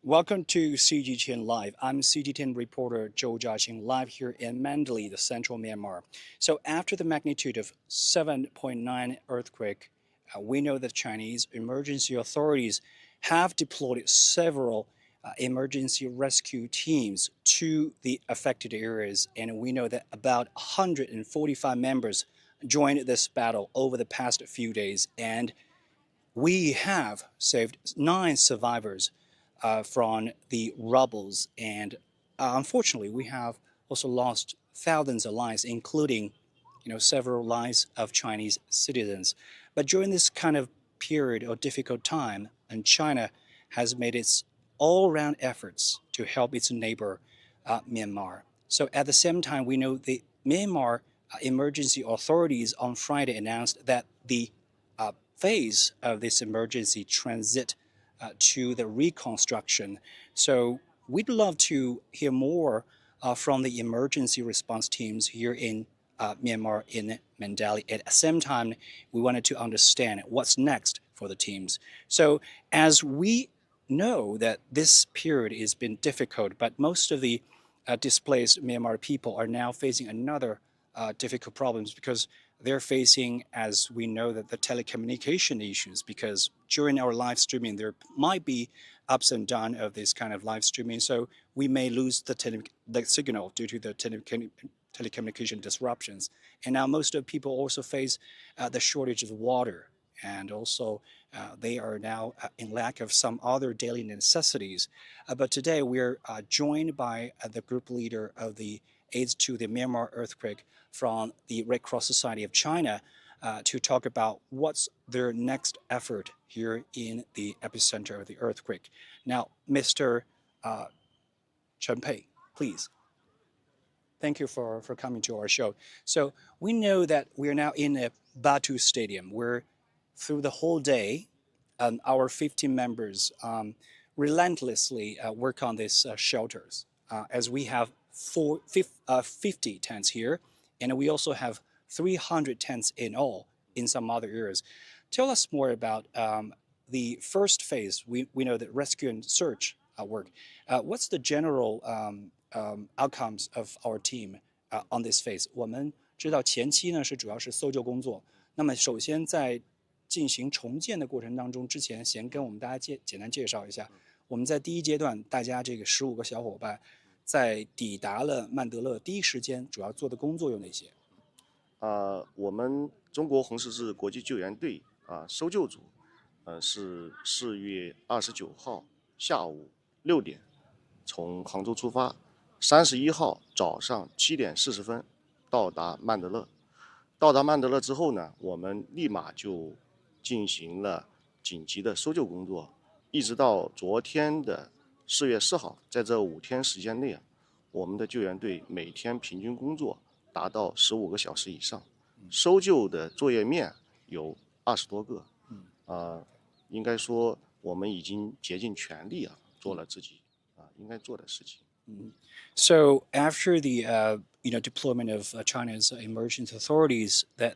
Welcome to CGTN Live. I'm CGTN reporter Zhou Jiaxing, live here in Mandalay, the central Myanmar. So, after the magnitude of 7.9 earthquake, we know that Chinese emergency authorities have deployed several emergency rescue teams to the affected areas, and we know that about 145 members joined this battle over the past few days, and we have saved 9 survivors from the rubbles, and unfortunately, we have also lost thousands of lives, including, several lives of Chinese citizens. But during this kind of period of difficult time, and China has made its all-round efforts to help its neighbor, Myanmar. So at the same time, we know the Myanmar emergency authorities on Friday announced that the phase of this emergency transit to the reconstruction. So we'd love to hear more from the emergency response teams here in Myanmar, in Mandalay. At the same time, we wanted to understand what's next for the teams. So as we know that this period has been difficult, but most of the displaced Myanmar people are now facing another difficult problems because they're facing, as we know, that the telecommunication issues, because during our live streaming there might be ups and downs of this kind of live streaming, so we may lose the signal due to the telecommunication disruptions. And now most of people also face the shortage of water, and also they are now in lack of some other daily necessities. But today we're joined by the group leader of the aids to the Myanmar earthquake from the Red Cross Society of China to talk about what's their next effort here in the epicenter of the earthquake. Now, Mr. Chen Pei, please. Thank you for coming to our show. So we know that we are now in a Batu Stadium where through the whole day, our 15 members relentlessly work on these shelters, as we have 50 tents here, and we also have 300 tents in all in some other areas. Tell us more about the first phase. We know that rescue and search work. What's the general outcomes of our team on this phase? 我们知道前期呢是主要是搜救工作。那么首先在进行重建的过程当中，之前先跟我们大家简单介绍一下，我们在第一阶段，大家这个15个小伙伴。在抵达了曼德勒第一时间，主要做的工作有哪些？我们中国红十字国际救援队搜救组，是4月29号下午6点从杭州出发，31号早上7点40分到达曼德勒。到达曼德勒之后呢，我们立马就进行了紧急的搜救工作，一直到昨天的4月4号，在这5天时间内我们的救援队每天平均工作达到15个小时以上，搜救的作业面有20多个，应该说我们已经竭尽全力做了自己应该做的事情。So after the deployment of China's emergency authorities, that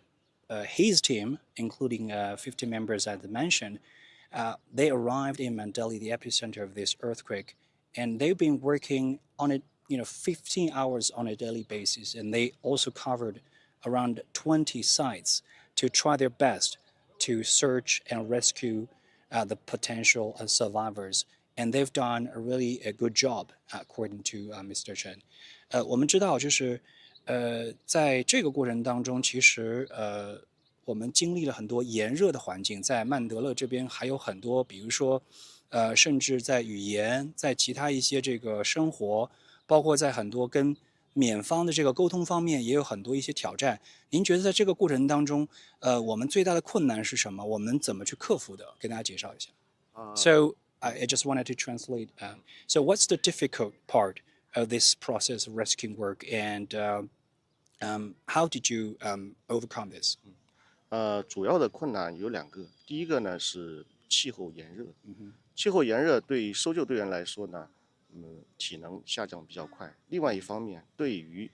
his team, including 50 members as mentioned, they arrived in Mandalay, the epicenter of this earthquake, and they've been working on it, 15 hours on a daily basis, and they also covered around 20 sites to try their best to search and rescue the potential survivors. And they've done really a good job, according to Mr. Chen. 我们知道，就是在这个过程当中，其实我们经历了很多炎热的环境，在曼德勒这边还有很多，比如说甚至在语言，在其他一些这个生活，包括在很多跟缅方的这个沟通方面，也有很多一些挑战。您觉得在这个过程当中，我们最大的困难是什么？我们怎么去克服的？给大家介绍一下。So I just wanted to translate. So what's the difficult part of this process of rescue work, and how did you overcome this? 主要的困难有2个，第一个呢是气候炎热，气候炎热对于搜救队员来说呢，体能下降比较快。另外一方面，对于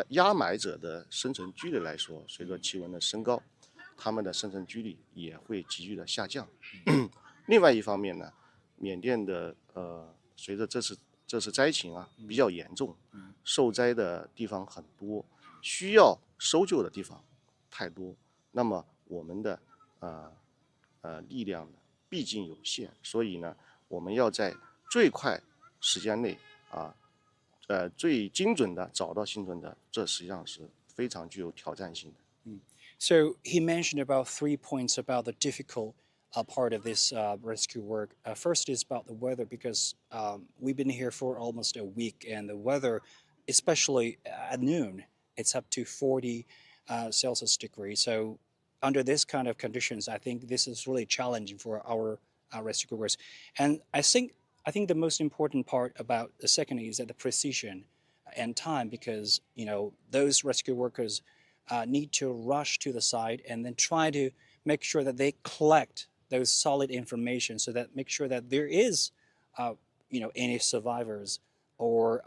压埋者的生存几率来说，随着气温的升高，他们的生存几率也会急剧的下降。另外一方面呢，缅甸的随着这次灾情啊比较严重，受灾的地方很多，需要搜救的地方太多，那么我们的力量呢毕竟有限，所以呢我们要在最快时间内最精准的找到幸存者，这实际上是非常具有挑战性的。So he mentioned about 3 points about the difficult part of this rescue work. First is about the weather because we've been here for almost a week, and the weather, especially at noon, it's up to 40 Celsius degree. So under this kind of conditions, I think this is really challenging for our rescue workers. And I think the most important part about the second is that the precision and time, because those rescue workers need to rush to the site and then try to make sure that they collect those solid information, so that make sure that there is any survivors or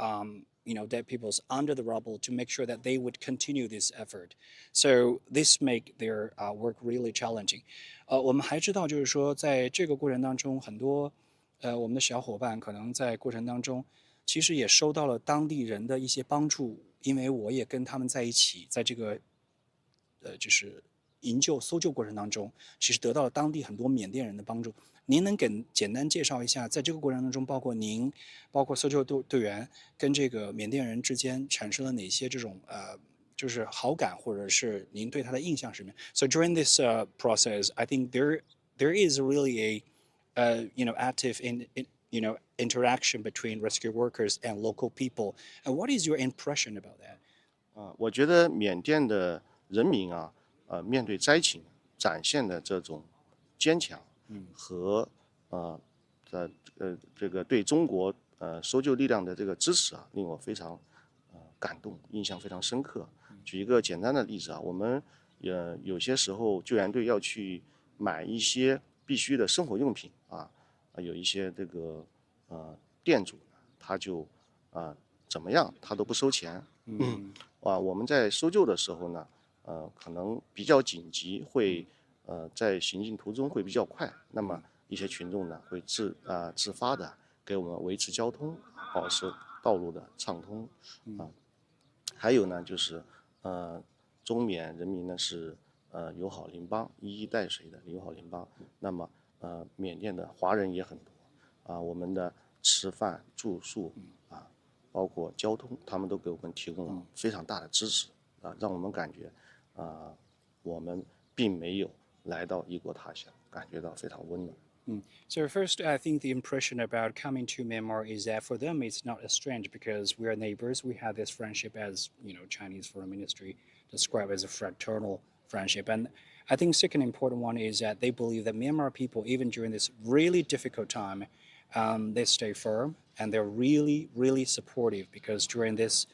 dead peoples under the rubble, to make sure that they would continue this effort. So this make their work really challenging. 我们还知道就是说在这个过程当中，很多我们的小伙伴可能在过程当中其实也收到了当地人的一些帮助，因为我也跟他们在一起，在这个就是营救搜救过程当中，其实得到了当地很多缅甸人的帮助。您能简单介绍一下，在这个过程当中，包括您，包括搜救队员跟这个缅甸人之间产生了哪些这种就是好感，或者是您对他的印象是什么 ？So during this process, I think there is really a active interaction between rescue workers and local people. And what is your impression about that? 我觉得缅甸的人民啊，面对灾情展现的这种坚强和这个对中国搜救力量的这个支持啊，令我非常感动，印象非常深刻。举一个简单的例子啊，我们有些时候救援队要去买一些必须的生活用品啊，有一些这个店主他就怎么样他都不收钱。我们在搜救的时候呢，可能比较紧急，会在行进途中会比较快，那么一些群众呢会自发的给我们维持交通，保持道路的畅通还有呢就是中缅人民呢是友好邻邦，一衣带水的友好邻邦。那么缅甸的华人也很多我们的吃饭住宿包括交通，他们都给我们提供了非常大的支持让我们感觉我们并没有来到异国他乡，感觉到非常温暖。So first, I think the impression about coming to Myanmar is that for them it's not as strange because we are neighbors. We have this friendship, as Chinese Foreign Ministry described as a fraternal friendship. And I think second important one is that they believe that Myanmar people, even during this really difficult time, they stay firm and they're really, really supportive, because during this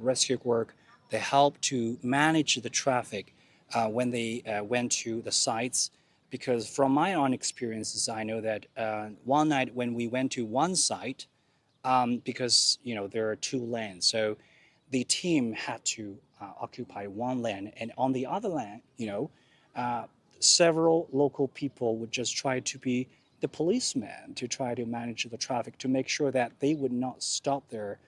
rescue work, they help to manage the traffic when they went to the sites. Because from my own experiences, I know that one night when we went to one site, because there are 2 lanes, so the team had to occupy one lane, and on the other lane, several local people would just try to be the policeman to try to manage the traffic, to make sure that they would not stop there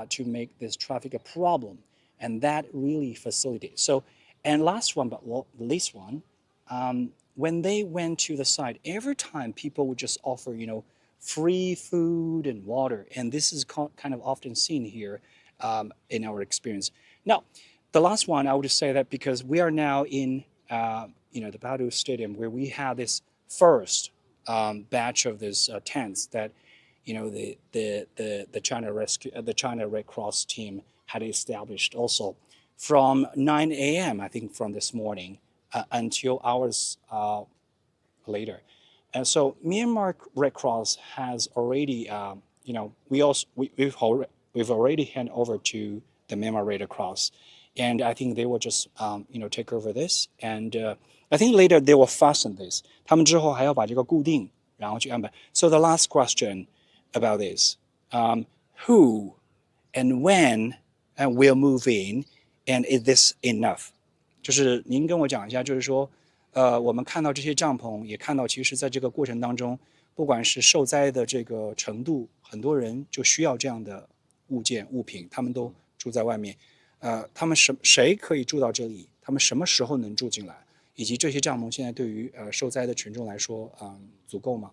to make this traffic a problem, and that really facilitated. So, and last one, but the least one. When they went to the site, every time people would just offer, free food and water. And this is kind of often seen here in our experience. Now, the last one, I would say that because we are now in, the Badu Stadium, where we have this first batch of this tents that, the China Red Cross team had established also from 9 a.m., I think, from this morning. Until hours later. And so Myanmar Red Cross has already, we've already handed over to the Myanmar Red Cross. And I think they will just, take over this. And I think later they will fasten this. 他们之后还要把这个固定，然后去安排。So the last question about this, who and when will move in, and is this enough? 就是您跟我讲一下，就是说，我们看到这些帐篷，也看到其实在这个过程当中，不管是受灾的这个程度，很多人就需要这样的物品，他们都住在外面。他们谁可以住到这里？他们什么时候能住进来？以及这些帐篷现在对于受灾的群众来说，足够吗？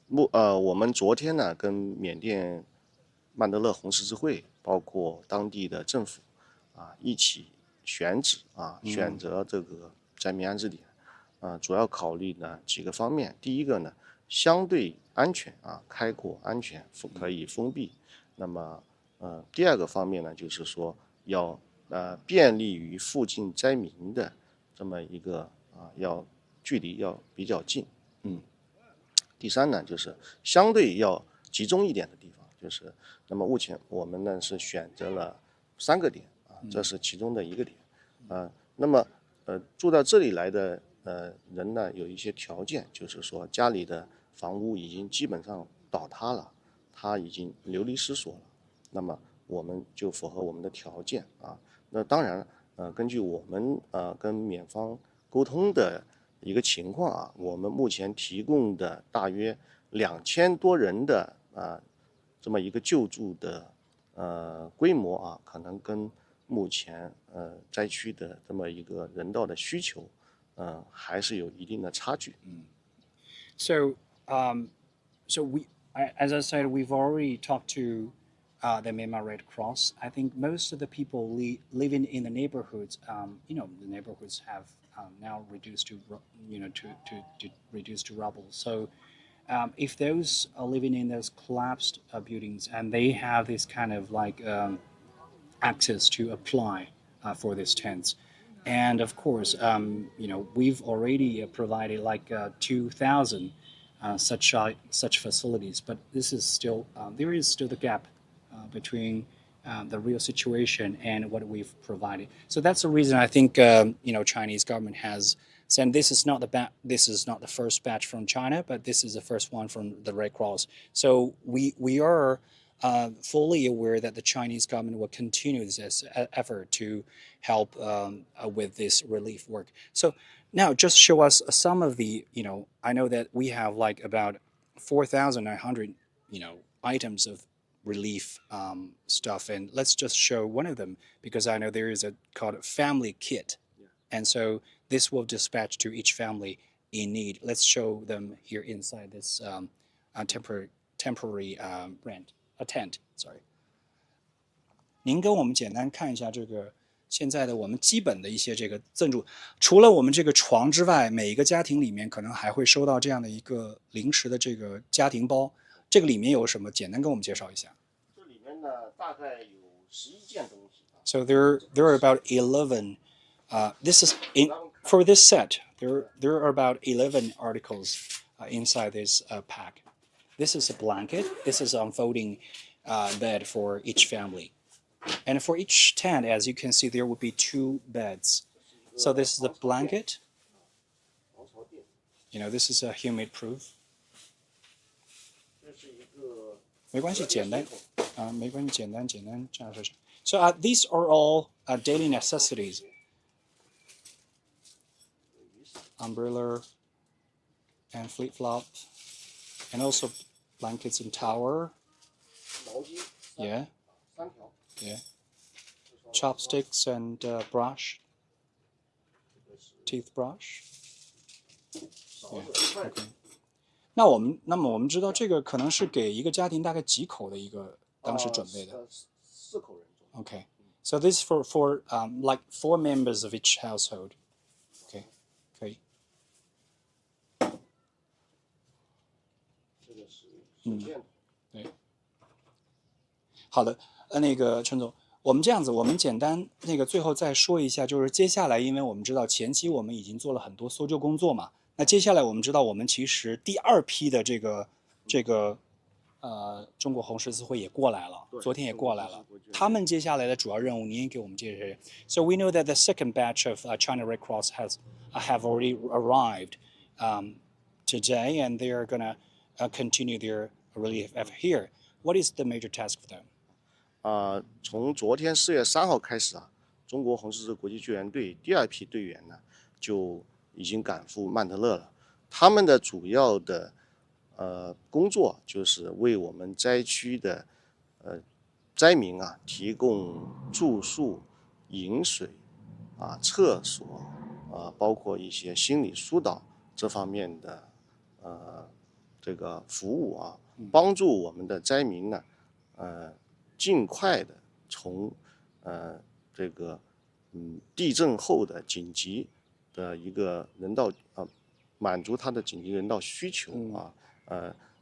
我们昨天呢跟缅甸曼德勒红十字会，包括当地的政府一起选择这个灾民安置点，主要考虑呢几个方面。第一个呢，相对安全开阔安全，可以封闭。那么第二个方面呢，就是说要便利于附近灾民的这么一个要距离要比较近。第三呢，就是相对要集中一点的地方，就是那么目前我们呢是选择了3个点这是其中的一个点那么住到这里来的人呢有一些条件，就是说家里的房屋已经基本上倒塌了，他已经流离失所了，那么我们就符合我们的条件那当然根据我们跟缅方沟通的一个情况我们目前提供的大约2000多人的这么一个救助的规模可能跟目前灾区的这么一个人道的需求还是有一定的差距。So, as I said, we've already talked to the Myanmar Red Cross. I think most of the people living in the neighborhoods, the neighborhoods have now reduced to, to reduce to rubble. So, if those are living in those collapsed buildings and they have this kind of like access to apply for these tents. And of course, we've already provided like 2,000 such facilities, but this is still there is still the gap between the real situation and what we've provided. So that's the reason I think Chinese government has said this is not the first batch from China, but this is the first one from the Red Cross. So we are fully aware that the Chinese government will continue this effort to help with this relief work. So now just show us some of the, I know that we have like about 4,900, items of relief stuff, and let's just show one of them because I know there is a called family kit, and so this will dispatch to each family in need. Let's show them here inside this temporary tent. Sorry. 您跟我们简单看一下这个现在的我们基本的一些这个赠助，除了我们这个床之外，每一个家庭里面可能还会收到这样的一个临时的这个家庭包。这个里面有什么？简单跟我们介绍一下。这里面呢，大概有11件东西。So there are about 11. This is for this set. There are about 11 articles inside this pack. This is a blanket. This is an unfolding bed for each family. And for each tent, as you can see, there will be 2 beds. So this is the blanket. This is a humid proof. 没关系，简单没关系，简单这样说。So these are all daily necessities. Umbrella and flip-flop, and also blankets and towel. Yeah. Yeah. Chopsticks and brush. Teeth brush. Yeah. Okay. 那么我们知道这个可能是给一个家庭大概几口的一个当时准备的。4口人左右。Okay. So this is for like 4 members of each household. Okay. 可以。这个是手电筒。对。好的，那个陈总，我们这样子，我们简单最后再说一下，就是接下来，因为我们知道前期我们已经做了很多搜救工作嘛。那接下来我们知道，我们其实第2批的这个中国红十字会也过来了，昨天也过来了。他们接下来的主要任务，您也给我们介绍一下。So we know that the second batch of China Red Cross have already arrived today, and they are gonna continue their relief effort here. What is the major task for them? 从昨天4月3号开始中国红十字国际救援队第2批队员呢就已经赶赴曼德勒了。他们的主要的工作就是为我们灾区的灾民啊提供住宿、饮水厕所包括一些心理疏导这方面的这个服务啊，帮助我们的灾民呢尽快的从这个地震后的紧急的一个人道满足他的紧急人道需求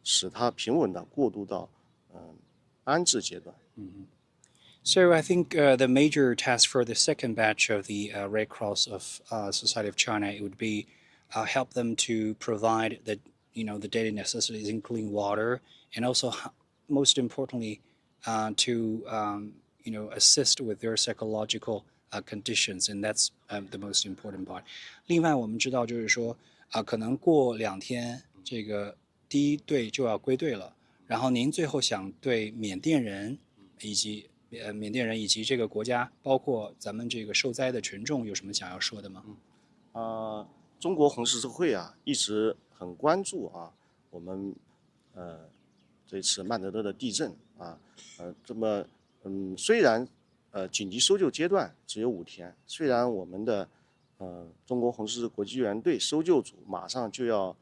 使他平稳的过渡到安置阶段。So I think the major task for the second batch of the Red Cross of Society of China it would be help them to provide the daily necessities, including water, and also most importantly to assist with their psychological conditions, and that's the most important part. 另外，我们知道就是说可能过2天这个第一队就要归队了，然后您最后想对缅甸人以及这个国家，包括咱们这个受灾的群众，有什么想要说的吗？中国红十字会一直很关注我们这次曼德勒的地震虽然紧急搜救阶段只有5天，虽然我们的中国红十字国际救援队搜救组马上就要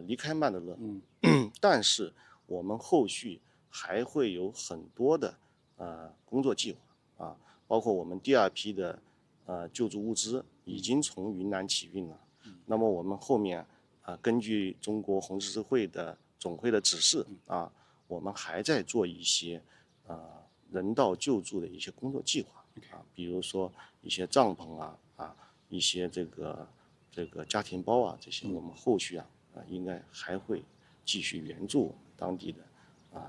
离开曼德勒，但是我们后续还会有很多的工作计划包括我们第2批的救助物资已经从云南起运了。那么我们后面根据中国红十字会的总会的指示我们还在做一些人道救助的一些工作计划比如说一些帐篷一些这个家庭包这些我们后续应该还会继续援助当地的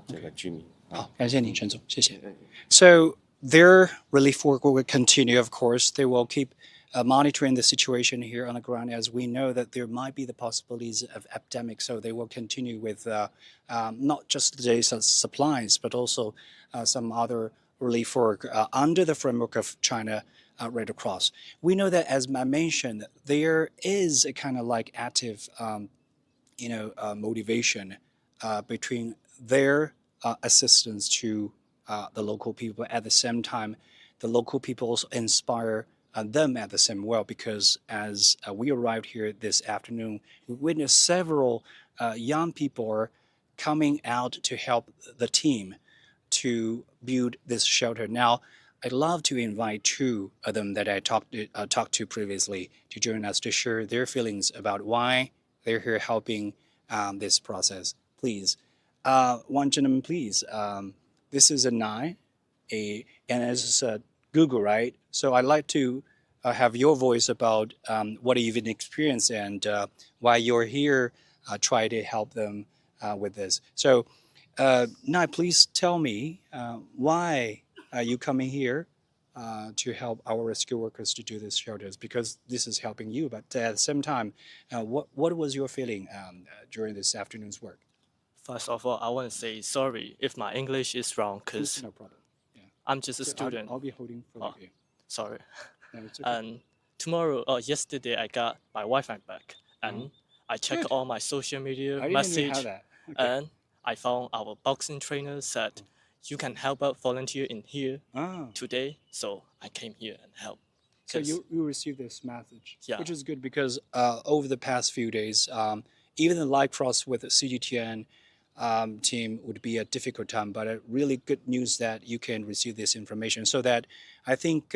这个居民。好，感谢您，陈总，谢谢。So their relief work will continue, of course. They will keep monitoring the situation here on the ground, as we know that there might be the possibilities of epidemic. So they will continue with not just today's supplies, but also some other relief work under the framework of China Red Cross. We know that, as I mentioned, there is a kind of like active, motivation between their assistance to the local people. At the same time, the local people also inspire them at the same well, because as we arrived here this afternoon, we witnessed several young people coming out to help the team to build this shelter. Now, I'd love to invite 2 of them that I talked to previously to join us to share their feelings about why they're here helping this process. Please, one gentleman, please. This is and it's Google, right? So I'd like to have your voice about what you've experienced and why you're here, try to help them with this. So now please tell me why are you coming here to help our rescue workers to do these shelters? Because this is helping you, but at the same time, what was your feeling during this afternoon's work? First of all, I want to say sorry if my English is wrong, because No problem. Yeah. I'm just a student. I'll be holding for you. Sorry. No, it's okay. And yesterday I got my Wi-Fi back, and I checked all my social media I didn't even have message, that. Okay. and I found our boxing trainer said you can help out volunteer in here today, so I came here and help. So you received this message, Yeah. which is good, because over the past few days, even the live cross with the CGTN team would be a difficult time, but a really good news that you can receive this information, so that I think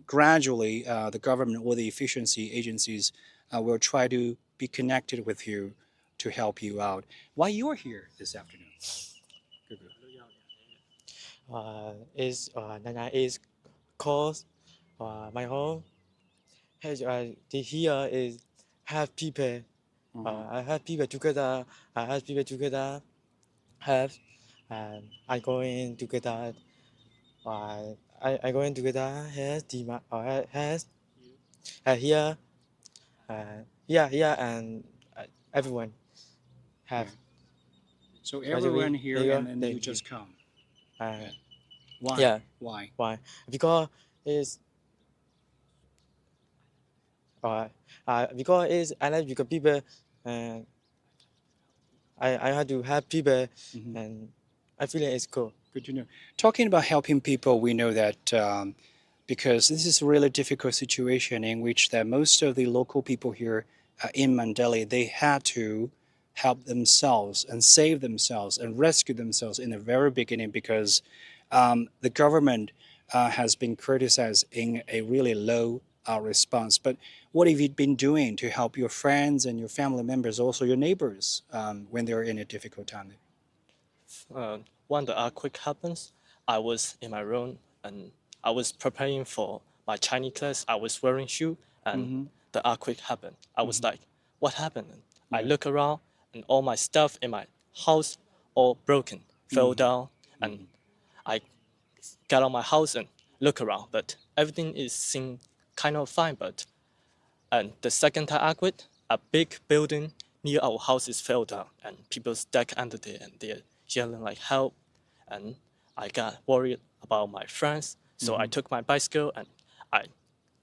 gradually the government or the efficiency agencies will try to be connected with you to help you out. Why you're here this afternoon? Is cause my home has here is have people I have people together. I have people together. Have and I going together. I going together. Has the has here and everyone have. So everyone here, here, and then they- you just come. Uh, Why? Yeah. Why? Why? Because it's because it's I like because people and I had to help people, and I feel like it's cool. Good to know. Talking about helping people, we know that because this is a really difficult situation in which that most of the local people here in Mandalay, they had to help themselves and save themselves and rescue themselves in the very beginning because the government has been criticized in a really low response. But what have you been doing to help your friends and your family members, also your neighbors, when they're in a difficult time? When the earthquake happens, I was in my room and I was preparing for my Chinese class. I was wearing shoe and the earthquake happened. I was like, what happened? And I look around and all my stuff in my house all broken, fell down, and I got out my house and look around, but everything is seem kind of fine. But and the second time earthquake, a big building near our houses fell down and people stuck under there and they're yelling like help. And I got worried about my friends, so I took my bicycle and I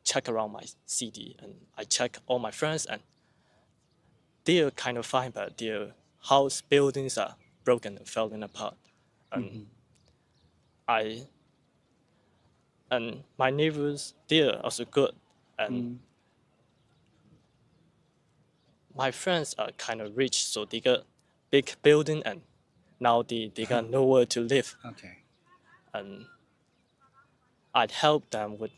check around my city and I check all my friends and they're kind of fine, but their house buildings are broken and falling apart. And I and my neighbors, they're also good. And my friends are kind of rich, so they got big building and now they got nowhere to live. Okay. And I'd help them with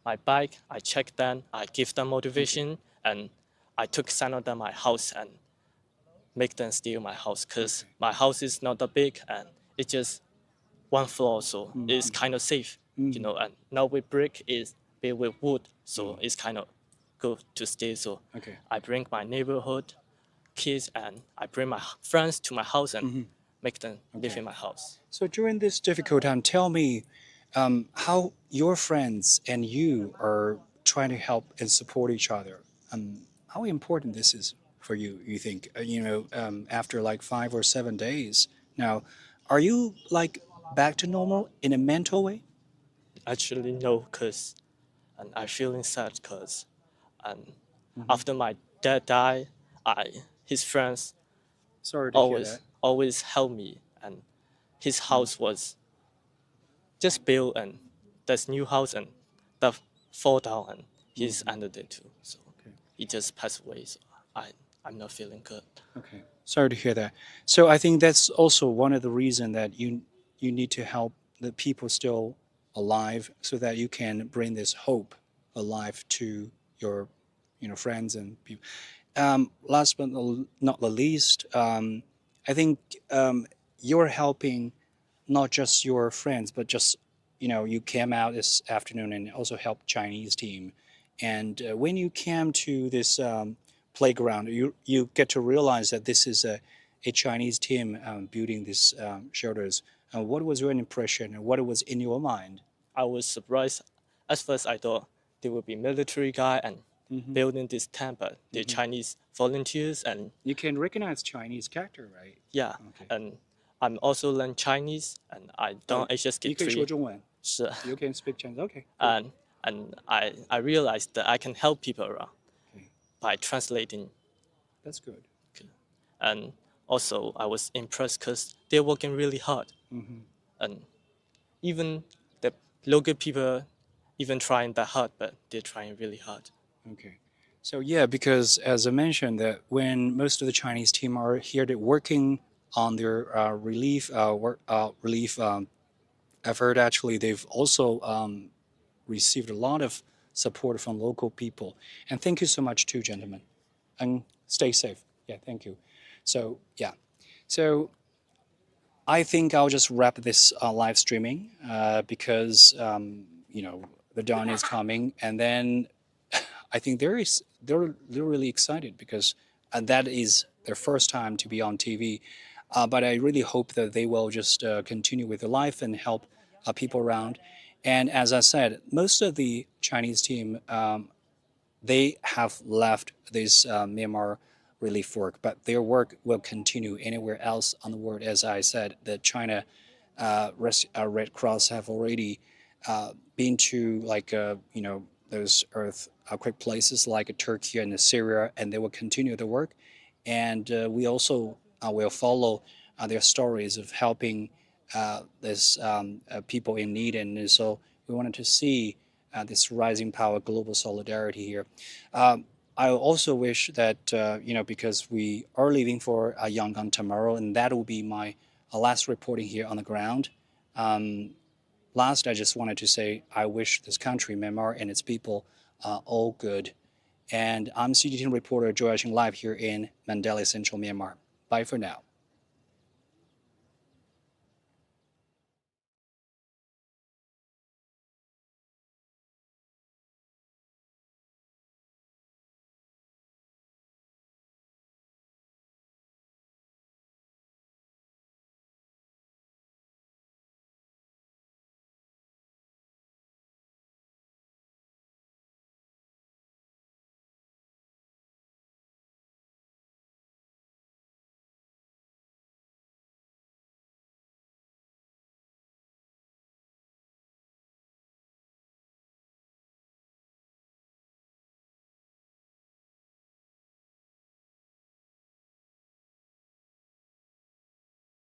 my bike. I check them, I give them motivation, and I took some of them my house and make them steal my house because my house is not that big and it's just one floor, so it's kind of safe, you know. And now with brick is built with wood, so it's kind of good to stay. So Okay. I bring my neighborhood kids and I bring my friends to my house and make them live in my house. So during this difficult time, tell me how your friends and you are trying to help and support each other. How important this is for you, you think? After like 5 or 7 days. Now, are you like back to normal in a mental way? Actually, no, because and I feeling sad because and after my dad died, his friends Sorry to hear that. always help me and his house was just built and there's new house and that fall down and he's under there too. So he just passed away. So I'm not feeling good. Okay. Sorry to hear that. So I think that's also one of the reasons that you need to help the people still alive so that you can bring this hope alive to your friends and people. Last but not the least, I think you're helping not just your friends, but just you came out this afternoon and also helped Chinese team. And when you came to this playground, you get to realize that this is a Chinese team building these shelters. What was your impression and what was in your mind? I was surprised. At first, I thought they would be military guy and building this tent, but they're Chinese volunteers and You can recognize Chinese character, right? yeah. Okay. And I'm also learn Chinese and I don't. I just 你 get 可以说 three. 中文。是 You can speak Chinese. Okay. and I realized that I can help people around Okay. by translating. That's good. And also, I was impressed because they're working really hard. And even the local people, even trying that hard, but they're trying really hard. Okay. So yeah, because as I mentioned, that when most of the Chinese team are here, they're working on their relief effort. Actually, they've also received a lot of support from local people. And thank you so much, too, gentlemen. And stay safe. Yeah, thank you. So yeah, so I think I'll just wrap this live streaming because the dawn is coming, and then I think they're really excited because that is their first time to be on TV. But I really hope that they will just continue with their life and help people around. And as I said, most of the Chinese team they have left this Myanmar relief work, but their work will continue anywhere else on the world. As I said, the China Red Cross have already been to those earthquake places like Turkey and Syria, and they will continue the work. and we also will follow their stories of helping these people in need, and so we wanted to see this rising power, global solidarity here. I also wish that because we are leaving for Yangon tomorrow, and that will be my last reporting here on the ground. Last, I just wanted to say I wish this country, Myanmar, and its people all good. And I'm CGTN reporter Joe Yashing live here in Mandalay, Central Myanmar. Bye for now.